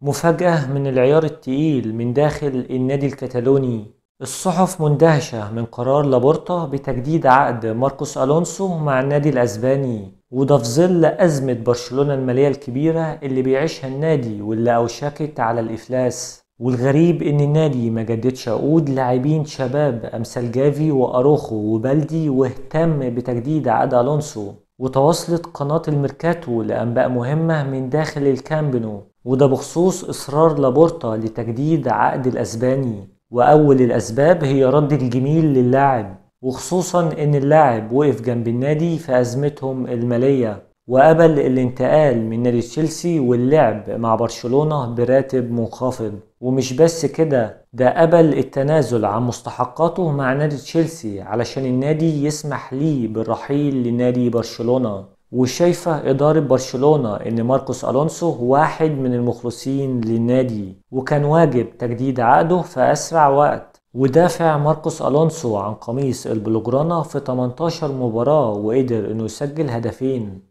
مفاجأة من العيار التقيل من داخل النادي الكتالوني. الصحف مندهشة من قرار لابورتا بتجديد عقد ماركوس ألونسو مع النادي الأسباني، وده في ظل أزمة برشلونة المالية الكبيرة اللي بيعيشها النادي واللي أوشكت على الإفلاس. والغريب إن النادي ما جددش عقود لاعبين شباب أمثال جافي وأروخو وبالدي، واهتم بتجديد عقد ألونسو. وتواصلت قناة الميركاتو لأنباء مهمة من داخل الكامب نو، وده بخصوص إصرار لابورتا لتجديد عقد الأسباني. وأول الأسباب هي رد الجميل للاعب، وخصوصا إن اللاعب وقف جنب النادي في أزمتهم المالية، وقبل الانتقال من نادي تشيلسي واللعب مع برشلونة براتب منخفض. ومش بس كده، ده قبل التنازل عن مستحقاته مع نادي تشيلسي علشان النادي يسمح ليه بالرحيل لنادي برشلونة. وشايفة إدارة برشلونة إن ماركوس ألونسو واحد من المخلصين للنادي، وكان واجب تجديد عقده في أسرع وقت. ودافع ماركوس ألونسو عن قميص البلوجرانا في 18 مباراة، وقدر إنه يسجل هدفين.